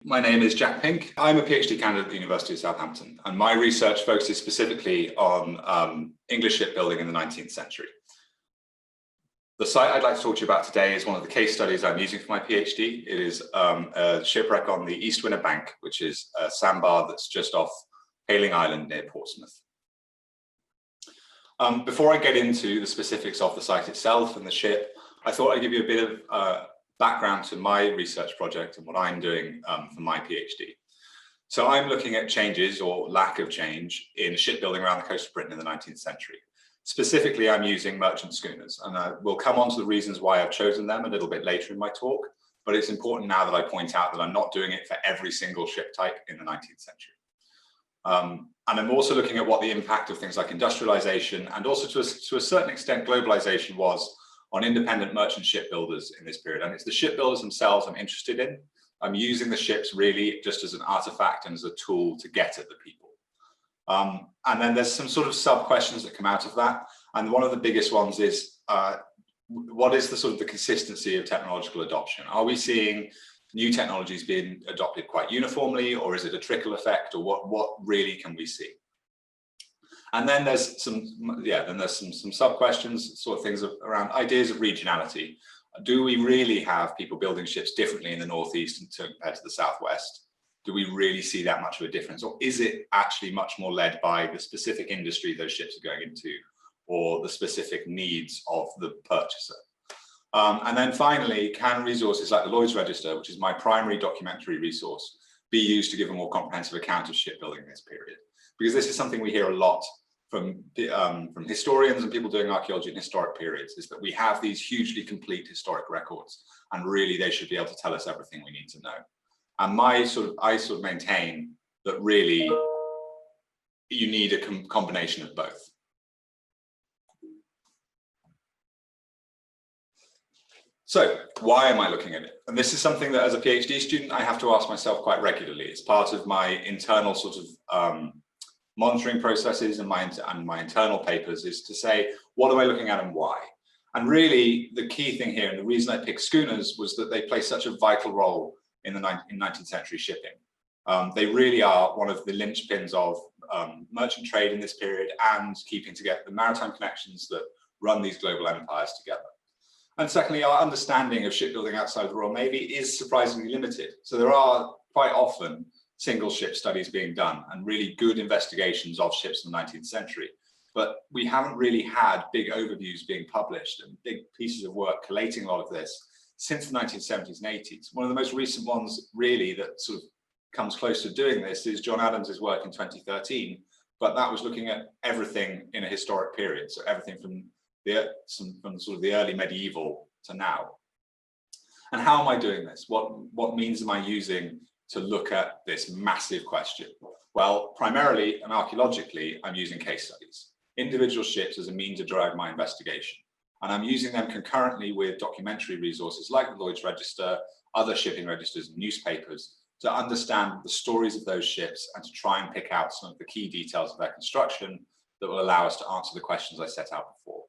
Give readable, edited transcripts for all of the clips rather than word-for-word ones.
My name is Jack Pink. I'm a PhD candidate at the University of Southampton, and my research focuses specifically on English shipbuilding in the 19th century. The site I'd like to talk to you about today is one of the case studies I'm using for my PhD. It is a shipwreck on the East Winner Bank, which is a sandbar that's just off Hayling Island near Portsmouth. Before I get into the specifics of the site itself and the ship, I thought I'd give you a bit of background to my research project and what I'm doing for my PhD. So I'm looking at changes or lack of change in shipbuilding around the coast of Britain in the 19th century. Specifically, I'm using merchant schooners, and I will come on to the reasons why I've chosen them a little bit later in my talk, but it's important now that I point out that I'm not doing it for every single ship type in the 19th century. And I'm also looking at what the impact of things like industrialization and also to a certain extent globalization was on independent merchant shipbuilders in this period. And it's the shipbuilders themselves I'm interested in. I'm using the ships really just as an artifact and as a tool to get at the people. And then there's some sort of sub-questions that come out of that. And one of the biggest ones is, what is the sort of the consistency of technological adoption? Are we seeing new technologies being adopted quite uniformly, or is it a trickle effect, or what really can we see? And then there's some, some sub-questions, sort of things around ideas of regionality. Do we really have people building ships differently in the Northeast compared to the Southwest? Do we really see that much of a difference? Or is it actually much more led by the specific industry those ships are going into, or the specific needs of the purchaser? And then finally, can resources like the Lloyd's Register, which is my primary documentary resource, be used to give a more comprehensive account of shipbuilding in this period? Because this is something we hear a lot from historians and people doing archaeology in historic periods, is that we have these hugely complete historic records, and really they should be able to tell us everything we need to know. And I sort of maintain that really you need a combination of both. So why am I looking at it? And this is something that as a PhD student, I have to ask myself quite regularly. It's part of my internal sort of monitoring processes and my internal papers, is to say, what am I looking at and why? And really the key thing here, and the reason I picked schooners, was that they play such a vital role in 19th century shipping. They really are one of the linchpins of merchant trade in this period, and keeping together the maritime connections that run these global empires together. And secondly, our understanding of shipbuilding outside of the Royal Navy is surprisingly limited. So there are quite often single ship studies being done and really good investigations of ships in the 19th century. But we haven't really had big overviews being published and big pieces of work collating a lot of this since the 1970s and 80s. One of the most recent ones really that sort of comes close to doing this is John Adams's work in 2013, but that was looking at everything in a historic period. So everything from sort of the early medieval to now. And how am I doing this? What means am I using to look at this massive question? Well, primarily and archaeologically, I'm using case studies, individual ships as a means to drive my investigation. And I'm using them concurrently with documentary resources like the Lloyd's Register, other shipping registers and newspapers, to understand the stories of those ships and to try and pick out some of the key details of their construction that will allow us to answer the questions I set out before.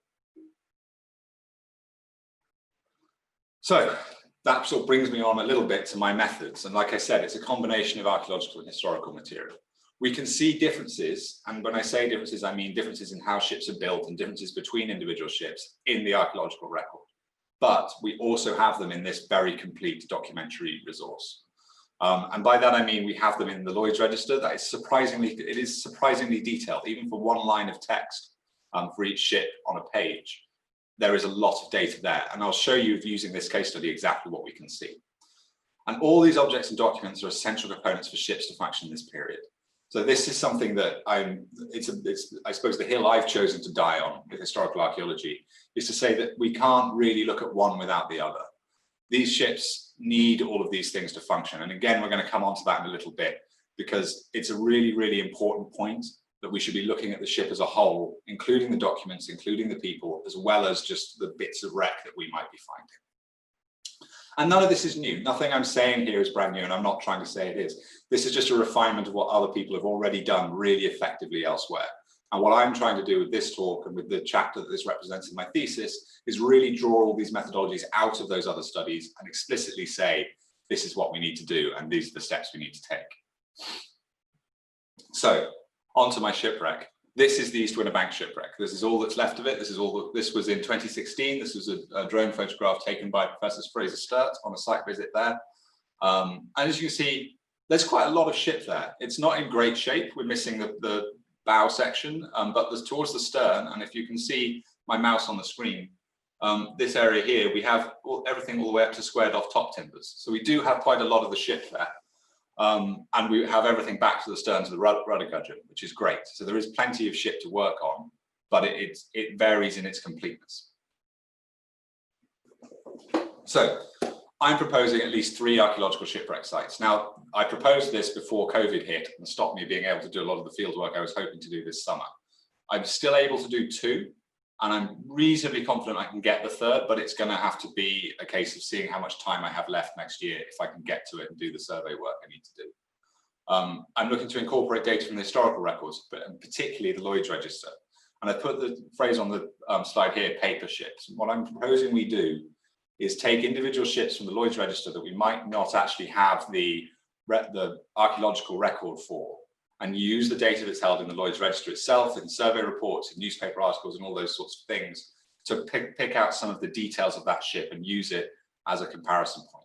So that sort of brings me on a little bit to my methods. And like I said, it's a combination of archaeological and historical material. We can see differences, and when I say differences, I mean differences in how ships are built and differences between individual ships in the archaeological record. But we also have them in this very complete documentary resource. And by that I mean we have them in the Lloyd's Register. That is surprisingly detailed, even for one line of text for each ship on a page. There is a lot of data there, and I'll show you using this case study exactly what we can see. And all these objects and documents are essential components for ships to function in this period. So this is something that I suppose the hill I've chosen to die on with historical archaeology, is to say that we can't really look at one without the other. These ships need all of these things to function. And again, we're going to come on to that in a little bit, because it's a really, really important point that we should be looking at the ship as a whole, including the documents, including the people, as well as just the bits of wreck that we might be finding. And none of this is new. Nothing I'm saying here is brand new, and I'm not trying to say it is. This is just a refinement of what other people have already done really effectively elsewhere. And what I'm trying to do with this talk and with the chapter that this represents in my thesis is really draw all these methodologies out of those other studies and explicitly say, this is what we need to do, and these are the steps we need to take. So onto my shipwreck. This is the East Winner Bank shipwreck. This is all that's left of it. This was in 2016. This was a drone photograph taken by Professor Fraser Sturt on a site visit there. And as you can see, there's quite a lot of ship there. It's not in great shape. We're missing the bow section, but there's towards the stern. And if you can see my mouse on the screen, this area here, we have everything all the way up to squared off top timbers. So we do have quite a lot of the ship there. And we have everything back to the stern to the rudder gudgeon, which is great. So there is plenty of ship to work on, but it varies in its completeness. So I'm proposing at least 3 archaeological shipwreck sites. Now, I proposed this before COVID hit and stopped me being able to do a lot of the field work I was hoping to do this summer. I'm still able to do 2, and I'm reasonably confident I can get the 3rd, but it's going to have to be a case of seeing how much time I have left next year if I can get to it and do the survey work I need to do. I'm looking to incorporate data from the historical records, but particularly the Lloyd's Register. And I put the phrase on the slide here, paper ships. And what I'm proposing we do is take individual ships from the Lloyd's Register that we might not actually have the archaeological record for, and use the data that's held in the Lloyd's Register itself, in survey reports, in newspaper articles, and all those sorts of things, to pick out some of the details of that ship and use it as a comparison point.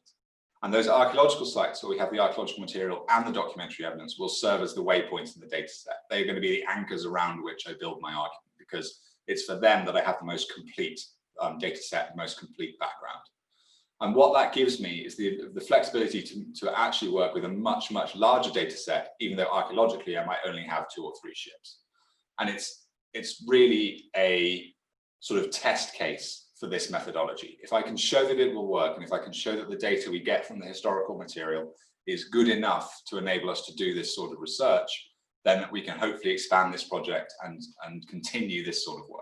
And those archaeological sites where we have the archaeological material and the documentary evidence will serve as the waypoints in the data set. They're going to be the anchors around which I build my argument, because it's for them that I have the most complete data set, the most complete background. And what that gives me is the flexibility to actually work with a much, much larger data set, even though archaeologically I might only have 2 or 3 ships. And it's really a sort of test case for this methodology. If I can show that it will work, and if I can show that the data we get from the historical material is good enough to enable us to do this sort of research, then we can hopefully expand this project and continue this sort of work.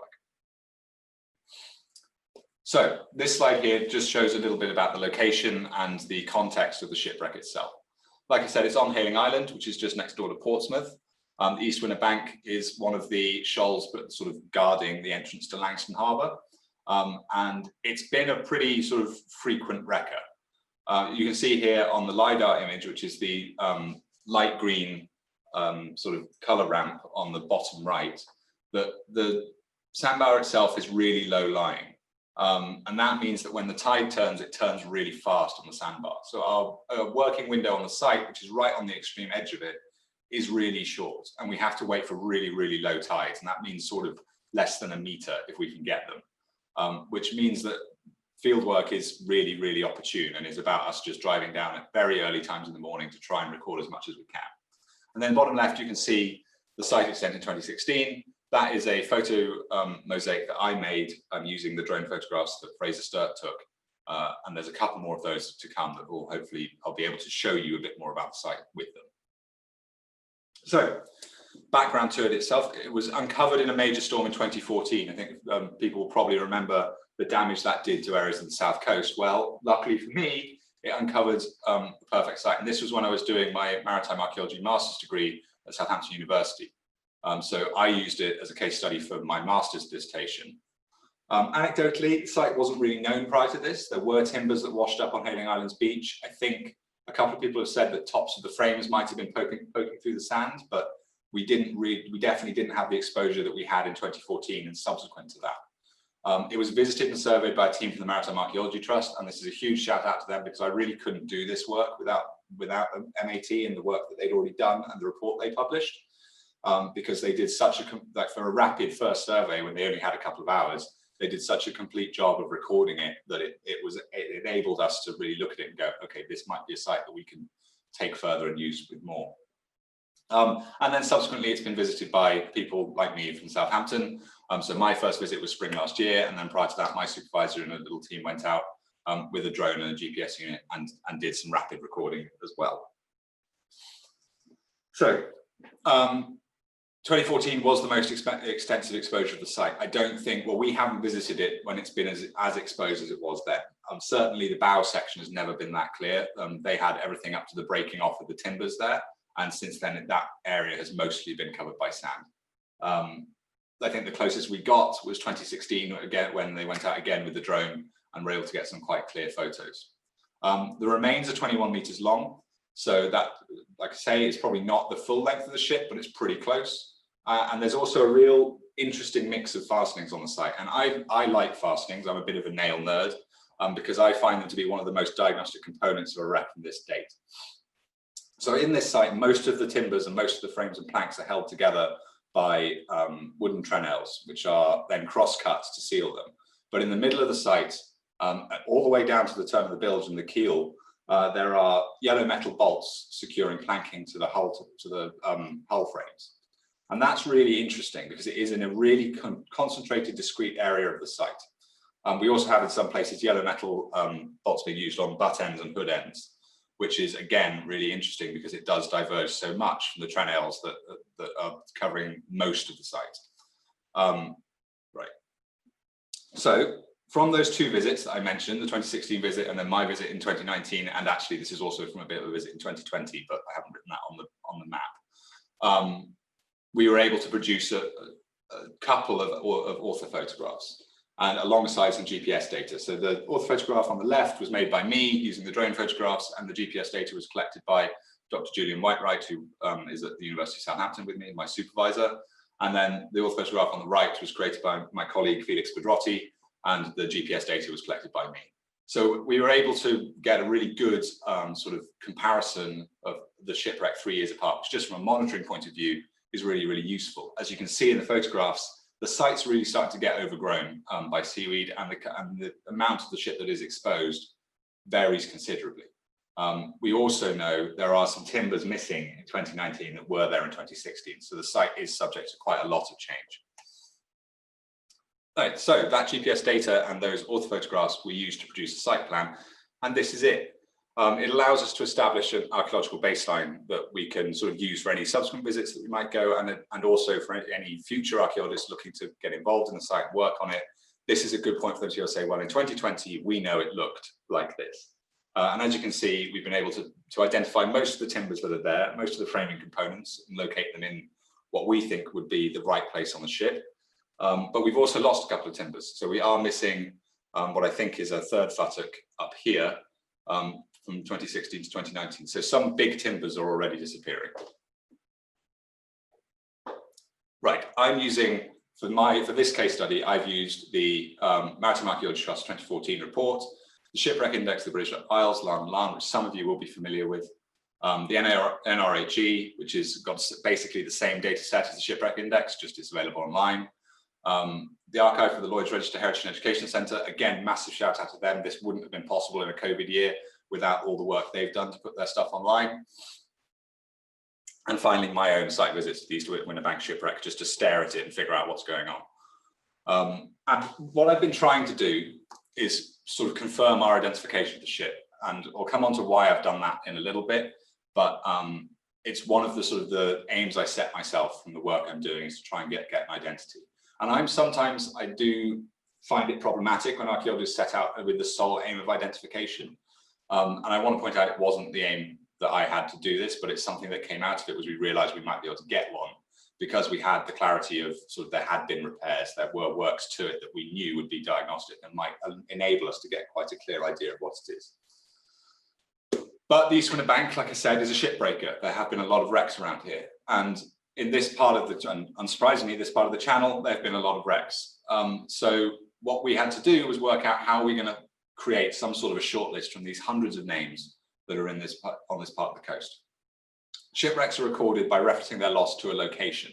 So this slide here just shows a little bit about the location and the context of the shipwreck itself. Like I said, it's on Hayling Island, which is just next door to Portsmouth. The East Winner Bank is one of the shoals, but sort of guarding the entrance to Langston Harbour. And it's been a pretty sort of frequent wrecker. You can see here on the LiDAR image, which is the light green sort of colour ramp on the bottom right, that the sandbar itself is really low lying. And that means that when the tide turns, it turns really fast on the sandbar. So our working window on the site, which is right on the extreme edge of it, is really short. And we have to wait for really, really low tides. And that means sort of less than a metre if we can get them, which means that field work is really, really opportune and is about us just driving down at very early times in the morning to try and record as much as we can. And then bottom left, you can see the site extent in 2016. That is a photo mosaic that I made using the drone photographs that Fraser Sturt took. And there's a couple more of those to come that will hopefully, I'll be able to show you a bit more about the site with them. So background to it itself, it was uncovered in a major storm in 2014. I think people will probably remember the damage that did to areas of the south coast. Well, luckily for me, it uncovered the perfect site. And this was when I was doing my maritime archaeology master's degree at Southampton University. So I used it as a case study for my master's dissertation. Anecdotally, the site wasn't really known prior to this. There were timbers that washed up on Hayling Island's beach. I think a couple of people have said that tops of the frames might have been poking through the sand, but we definitely didn't have the exposure that we had in 2014 and subsequent to that. It was visited and surveyed by a team from the Maritime Archaeology Trust, and this is a huge shout out to them because I really couldn't do this work without MAT and the work that they'd already done and the report they published. Because they did such a, like for a rapid first survey when they only had a couple of hours, they did such a complete job of recording it that it enabled us to really look at it and go, okay, this might be a site that we can take further and use with more. And then subsequently, it's been visited by people like me from Southampton. So my first visit was spring last year, and then prior to that, my supervisor and a little team went out with a drone and a GPS unit and did some rapid recording as well. So 2014 was the most extensive exposure of the site. I don't think, well, we haven't visited it when it's been as exposed as it was then. Certainly the bow section has never been that clear. They had everything up to the breaking off of the timbers there. And since then, that area has mostly been covered by sand. I think the closest we got was 2016, again, when they went out again with the drone and were able to get some quite clear photos. The remains are 21 meters long. So that, like I say, is probably not the full length of the ship, but it's pretty close. And there's also a real interesting mix of fastenings on the site. And I like fastenings. I'm a bit of a nail nerd because I find them to be one of the most diagnostic components of a wreck from this date. So in this site, most of the timbers and most of the frames and planks are held together by wooden trenelles, which are then cross-cut to seal them. But in the middle of the site, all the way down to the turn of the bilge and the keel, there are yellow metal bolts securing planking to the hull frames. And that's really interesting because it is in a really concentrated, discrete area of the site. We also have in some places yellow metal bolts being used on butt ends and hood ends, which is again really interesting because it does diverge so much from the trenelles that are covering most of the site. Right. So from those two visits that I mentioned, the 2016 visit and then my visit in 2019, and actually this is also from a bit of a visit in 2020, but I haven't written that on the map. We were able to produce a couple of orthophotographs and alongside some GPS data. So the orthophotograph on the left was made by me using the drone photographs, and the GPS data was collected by Dr. Julian Whitewright, who is at the University of Southampton with me, my supervisor. And then the orthophotograph on the right was created by my colleague Felix Pedrotti, and the GPS data was collected by me. So we were able to get a really good sort of comparison of the shipwreck 3 years apart, which just from a monitoring point of view is really, really useful. As you can see in the photographs, the site's really starting to get overgrown by seaweed, and the amount of the ship that is exposed varies considerably. We also know there are some timbers missing in 2019 that were there in 2016. So the site is subject to quite a lot of change. Right, so that GPS data and those orthophotographs we used to produce a site plan, and this is it. It allows us to establish an archaeological baseline that we can sort of use for any subsequent visits that we might go, and also for any future archaeologists looking to get involved in the site and work on it. This is a good point for them to say, well, in 2020, we know it looked like this. And as you can see, we've been able to identify most of the timbers that are there, most of the framing components, and locate them in what we think would be the right place on the ship. But we've also lost a couple of timbers. So we are missing what I think is a third futtock up here from 2016 to 2019. So some big timbers are already disappearing. Right, I'm using, for this case study, I've used the Maritime Archaeology Trust 2014 report, the Shipwreck Index of the British Isles, LAN, which some of you will be familiar with, the NRHE, which has got basically the same data set as the Shipwreck Index, just it's available online. The archive for the Lloyd's Register Heritage and Education Centre, again, massive shout out to them. This wouldn't have been possible in a COVID year without all the work they've done to put their stuff online. And finally, my own site visits to the East Winterbank shipwreck, just to stare at it and figure out what's going on. And what I've been trying to do is sort of confirm our identification of the ship. And I'll come on to why I've done that in a little bit, but it's one of the sort of the aims I set myself from the work I'm doing is to try and get an identity. And I do find it problematic when archaeologists set out with the sole aim of identification. And I want to point out it wasn't the aim that I had to do this, but it's something that came out of it was we realized we might be able to get one because we had the clarity of sort of there had been repairs, there were works to it that we knew would be diagnostic and might enable us to get quite a clear idea of what it is. But the East Winterbank, like I said, is a shipbreaker. There have been a lot of wrecks around here. And in this part of the, and unsurprisingly, this part of the channel, there have been a lot of wrecks. So what we had to do was work out how we're going to create some sort of a shortlist from these hundreds of names that are in this on this part of the coast. Shipwrecks are recorded by referencing their loss to a location.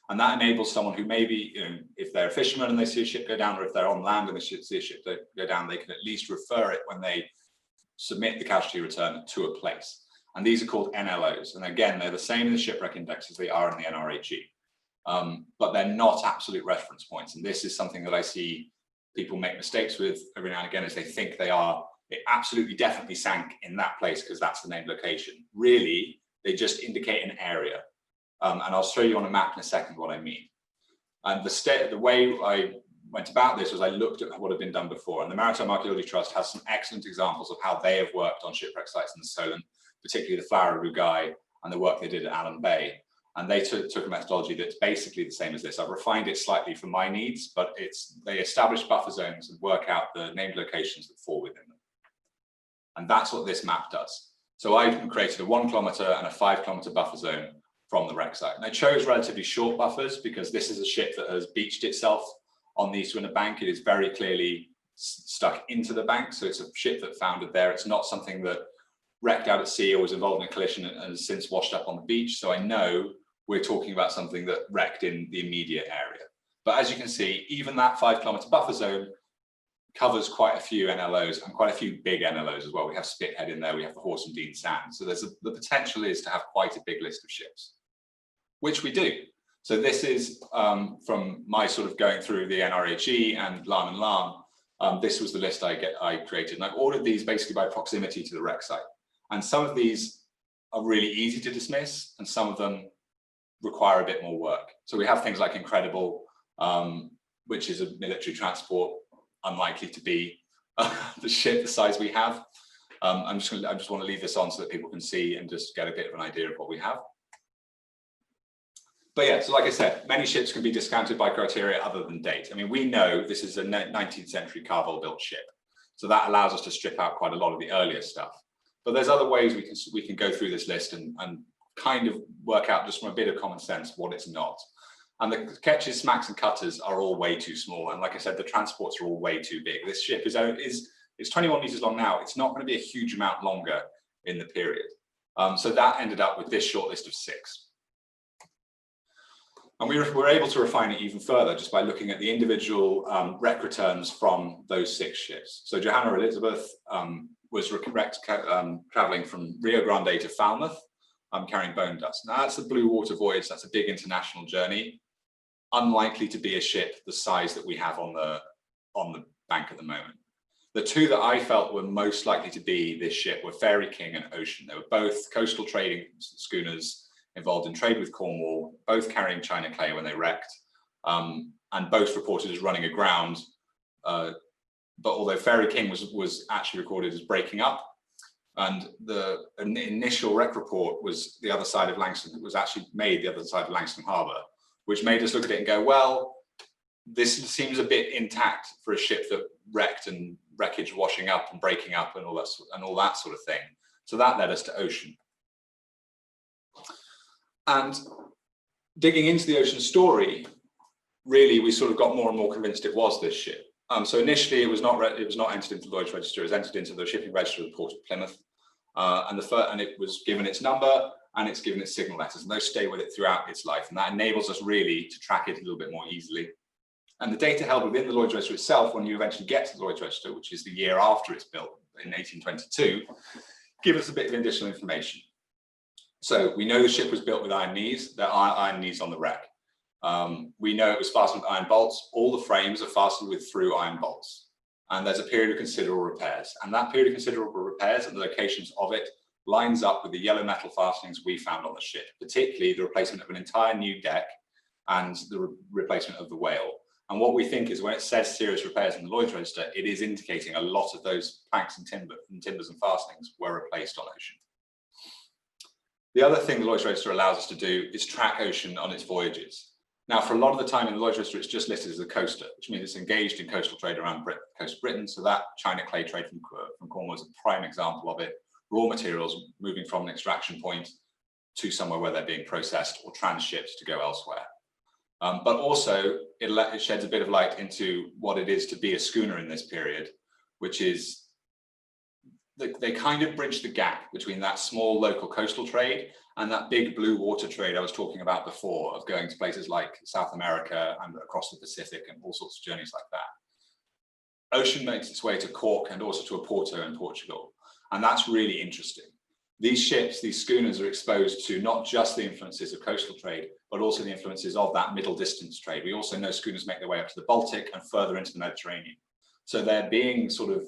And that enables someone who maybe, you know, if they're a fisherman and they see a ship go down, or if they're on land and they see a ship go down, they can at least refer it when they submit the casualty return to a place. And these are called NLOs. And again, they're the same in the shipwreck index as they are in the NRHE. But they're not absolute reference points. And this is something that I see people make mistakes with every now and again, as they think it absolutely definitely sank in that place because that's the named location. Really, they just indicate an area. And I'll show you on a map in a second what I mean. And the way I went about this was I looked at what had been done before. And the Maritime Archaeology Trust has some excellent examples of how they have worked on shipwreck sites in the Solent, particularly the Flower Rugai and the work they did at Allen Bay. And they took a methodology that's basically the same as this. I've refined it slightly for my needs, but they establish buffer zones and work out the named locations that fall within them. And that's what this map does. So I created a 1 kilometer and a 5 kilometer buffer zone from the wreck site. And I chose relatively short buffers because this is a ship that has beached itself on the east inner bank. It is very clearly stuck into the bank. So it's a ship that foundered there. It's not something that wrecked out at sea or was involved in a collision and has since washed up on the beach. So I know we're talking about something that wrecked in the immediate area. But as you can see, even that 5 kilometer buffer zone covers quite a few NLOs and quite a few big NLOs as well. We have Spithead in there, we have the Horse and Dean Sand. So the potential is to have quite a big list of ships, which we do. So this is from my sort of going through the NRHE and LAM and LAM. This was the list I created, and I've ordered these basically by proximity to the wreck site. And some of these are really easy to dismiss, and some of them require a bit more work. So we have things like Incredible, which is a military transport, unlikely to be the ship the size we have. I just want to leave this on so that people can see and just get a bit of an idea of what we have. But yeah, so like I said, many ships can be discounted by criteria other than date. I mean, we know this is a 19th century Carvel built ship. So that allows us to strip out quite a lot of the earlier stuff. But there's other ways we can go through this list and kind of work out just from a bit of common sense what it's not. And the ketches, smacks, and cutters are all way too small. And like I said, the transports are all way too big. This ship is 21 meters long now. It's not going to be a huge amount longer in the period. So that ended up with this short list of 6. And we were able to refine it even further just by looking at the individual wreck returns from those 6 ships. So Johanna Elizabeth was wrecked traveling from Rio Grande to Falmouth, carrying bone dust. Now that's the blue water voyage. That's a big international journey. Unlikely to be a ship the size that we have on the bank at the moment. The 2 that I felt were most likely to be this ship were Fairy King and Ocean. They were both coastal trading schooners involved in trade with Cornwall, both carrying China clay when they wrecked, and both reported as running aground. But although Fairy King was actually recorded as breaking up, and the initial wreck report was the other side of Langston, it was actually made the other side of Langston Harbour, which made us look at it and go, well, this seems a bit intact for a ship that wrecked and wreckage washing up and breaking up and all that sort of thing. So that led us to Ocean. And digging into the Ocean story, really, we sort of got more and more convinced it was this ship. So initially, it was not entered into Lloyd's Register. It was entered into the shipping register of the Port of Plymouth, and it was given its number and it's given its signal letters, and those stay with it throughout its life, and that enables us really to track it a little bit more easily. And the data held within the Lloyd's Register itself, when you eventually get to the Lloyd's Register, which is the year after it's built in 1822, give us a bit of additional information. So we know the ship was built with iron knees. There are iron knees on the wreck. We know it was fastened with iron bolts. All the frames are fastened with through iron bolts. And there's a period of considerable repairs. And that period of considerable repairs and the locations of it lines up with the yellow metal fastenings we found on the ship, particularly the replacement of an entire new deck and the replacement of the whale. And what we think is when it says serious repairs in the Lloyd's Register, it is indicating a lot of those planks and timbers and fastenings were replaced on Ocean. The other thing the Lloyd's Register allows us to do is track Ocean on its voyages. Now, for a lot of the time in the Lloyd's Register, it's just listed as a coaster, which means it's engaged in coastal trade around coast of Britain. So that China clay trade from Cornwall is a prime example of it. Raw materials moving from an extraction point to somewhere where they're being processed or transshipped to go elsewhere. But also, it sheds a bit of light into what it is to be a schooner in this period, which is they kind of bridge the gap between that small local coastal trade and that big blue water trade I was talking about before, of going to places like South America and across the Pacific and all sorts of journeys like that. Ocean makes its way to Cork and also to Oporto in Portugal. And that's really interesting. These ships, these schooners, are exposed to not just the influences of coastal trade, but also the influences of that middle distance trade. We also know schooners make their way up to the Baltic and further into the Mediterranean. So they're being sort of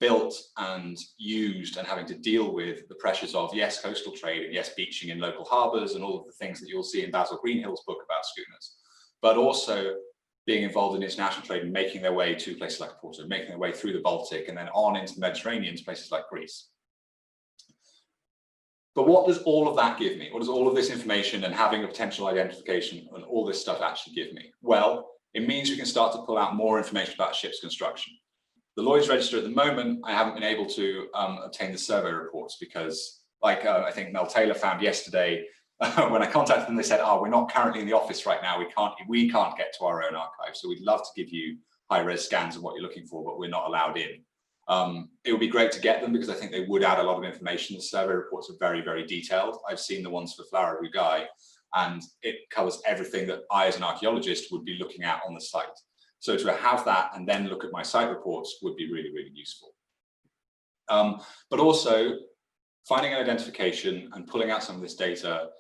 built and used and having to deal with the pressures of, yes, coastal trade, and yes, beaching in local harbours and all of the things that you'll see in Basil Greenhill's book about schooners, but also being involved in international trade and making their way to places like Porto, making their way through the Baltic and then on into the Mediterranean to places like Greece. But what does all of that give me? What does all of this information and having a potential identification and all this stuff actually give me? Well, it means we can start to pull out more information about ship's construction. The Lloyd's Register at the moment, I haven't been able to obtain the survey reports because, like I think Mel Taylor found yesterday, when I contacted them, they said, "Oh, we're not currently in the office right now. We can't get to our own archive. So we'd love to give you high-res scans of what you're looking for, but we're not allowed in." It would be great to get them because I think they would add a lot of information. The survey reports are very, very detailed. I've seen the ones for Flower Rugai, and it covers everything that I, as an archaeologist, would be looking at on the site. So to have that and then look at my site reports would be really, really useful. But also, finding an identification and pulling out some of this data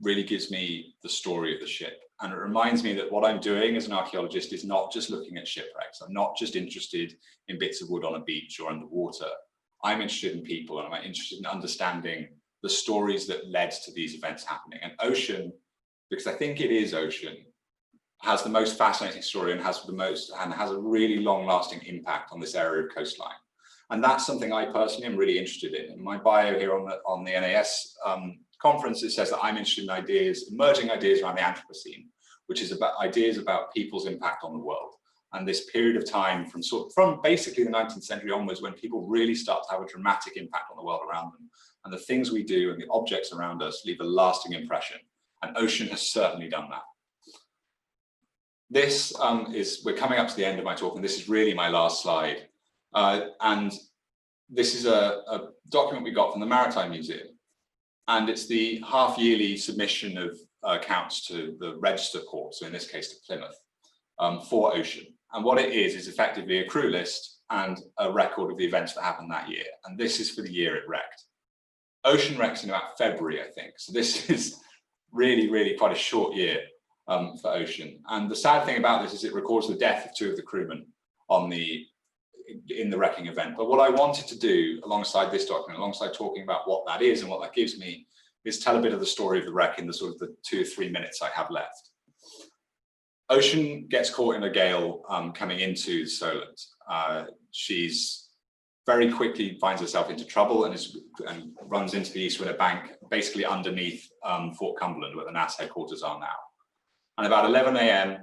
really gives me the story of the ship. And it reminds me that what I'm doing as an archaeologist is not just looking at shipwrecks. I'm not just interested in bits of wood on a beach or underwater. I'm interested in people, and I'm interested in understanding the stories that led to these events happening. And ocean, because I think it is ocean, has the most fascinating story and has a really long-lasting impact on this area of coastline. And that's something I personally am really interested in. In my bio here on the NAS conference, it says that I'm interested in ideas, emerging ideas around the Anthropocene, which is about ideas about people's impact on the world. And this period of time from basically the 19th century onwards, when people really start to have a dramatic impact on the world around them. And the things we do and the objects around us leave a lasting impression. And ocean has certainly done that. This we're coming up to the end of my talk, and this is really my last slide. And this is a document we got from the Maritime Museum. And it's the half-yearly submission of accounts to the register court, so in this case to Plymouth, for ocean. And what it is effectively a crew list and a record of the events that happened that year. And this is for the year it wrecked. Ocean wrecks in about February, I think. So this is really, really quite a short year for ocean. And the sad thing about this is it records the death of 2 of the crewmen in the wrecking event. But what I wanted to do alongside this document, alongside talking about what that is and what that gives me, is tell a bit of the story of the wreck in the sort of the 2 or 3 minutes I have left. Ocean gets caught in a gale coming into Solent. She's very quickly finds herself into trouble and runs into the East Winner Bank, basically underneath Fort Cumberland, where the NAS headquarters are now. And about 11 a.m.,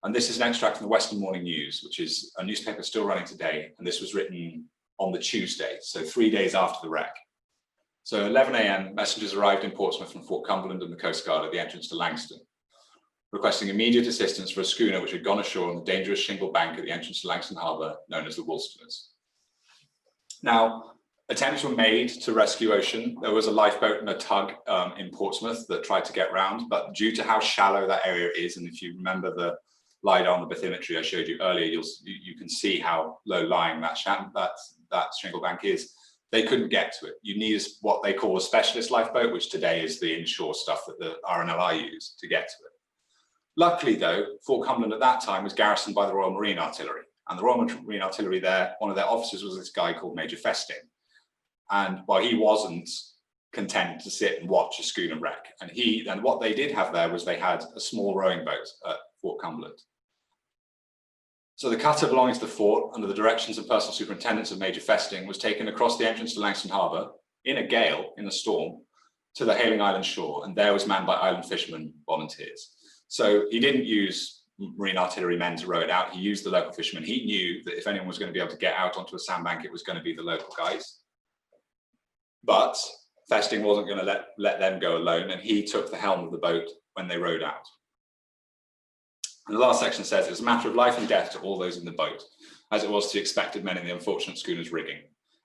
and this is an extract from the Western Morning News, which is a newspaper still running today, and this was written on the Tuesday, so 3 days after the wreck. So 11 a.m., messengers arrived in Portsmouth from Fort Cumberland and the Coast Guard at the entrance to Langston, requesting immediate assistance for a schooner which had gone ashore on the dangerous shingle bank at the entrance to Langston Harbour, known as the Woolsters. Now, attempts were made to rescue Ocean. There was a lifeboat and a tug in Portsmouth that tried to get round, but due to how shallow that area is, and if you remember the LiDAR on the bathymetry I showed you earlier, you can see how low-lying that shingle bank is. They couldn't get to it. You need what they call a specialist lifeboat, which today is the inshore stuff that the RNLI use to get to it. Luckily, though, Fort Cumberland at that time was garrisoned by the Royal Marine Artillery. And the Royal Marine Artillery there, one of their officers was this guy called Major Festing. And while he wasn't content to sit and watch a schooner wreck, and what they did have there was they had a small rowing boat at Fort Cumberland. So the cutter belonging to the fort, under the directions and personal superintendence of Major Festing, was taken across the entrance to Langston Harbour in a gale, in a storm, to the Hayling Island shore, and there was manned by island fishermen volunteers. So he didn't use Marine Artillery men to row it out. He used the local fishermen. He knew that if anyone was going to be able to get out onto a sandbank, it was going to be the local guys. But Festing wasn't going to let them go alone, and he took the helm of the boat when they rowed out. And the last section says, it was a matter of life and death to all those in the boat, as it was to the expected men in the unfortunate schooner's rigging.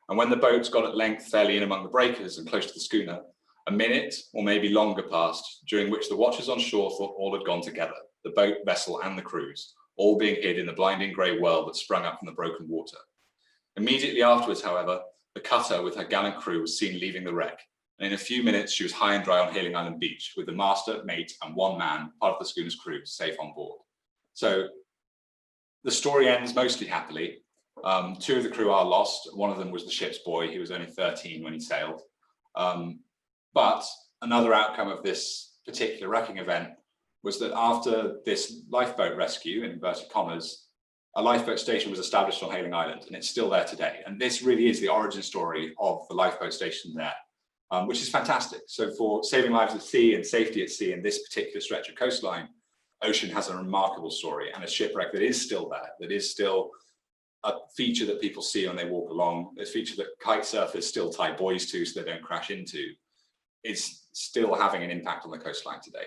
And when the boat got at length fairly in among the breakers and close to the schooner, a minute or maybe longer passed, during which the watchers on shore thought all had gone together, the boat, vessel, and the crews, all being hid in the blinding grey whirl that sprung up from the broken water. Immediately afterwards, however, the cutter with her gallant crew was seen leaving the wreck, and in a few minutes she was high and dry on Hayling Island beach, with the master, mate, and one man, part of the schooner's crew, safe on board. So the story ends mostly happily. 2 of the crew are lost. One of them was the ship's boy. He was only 13 when he sailed. But another outcome of this particular wrecking event was that after this lifeboat rescue, in inverted commas, a lifeboat station was established on Hayling Island, and it's still there today. And this really is the origin story of the lifeboat station there, which is fantastic. So for saving lives at sea and safety at sea in this particular stretch of coastline, Ocean has a remarkable story and a shipwreck that is still there, that is still a feature that people see when they walk along, a feature that kite surfers still tie buoys to so they don't crash into, is still having an impact on the coastline today.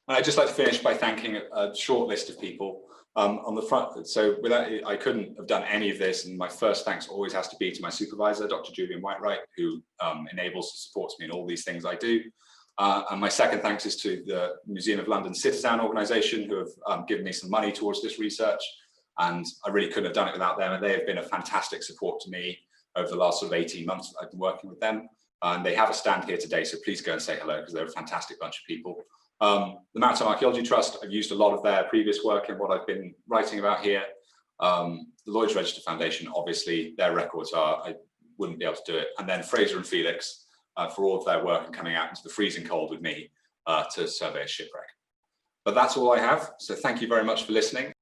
And I'd just like to finish by thanking a short list of people on the front. So without, I couldn't have done any of this, and my first thanks always has to be to my supervisor, Dr. Julian Whitewright, who enables and supports me in all these things I do. And my second thanks is to the Museum of London Citizen organisation, who have given me some money towards this research. And I really couldn't have done it without them. And they have been a fantastic support to me over the last sort of 18 months I've been working with them. And they have a stand here today, so please go and say hello, because they're a fantastic bunch of people. The Maritime Archaeology Trust, I've used a lot of their previous work in what I've been writing about here. The Lloyd's Register Foundation, obviously, their records are, I wouldn't be able to do it. And then Fraser and Felix for all of their work and coming out into the freezing cold with me to survey a shipwreck. But that's all I have. So thank you very much for listening.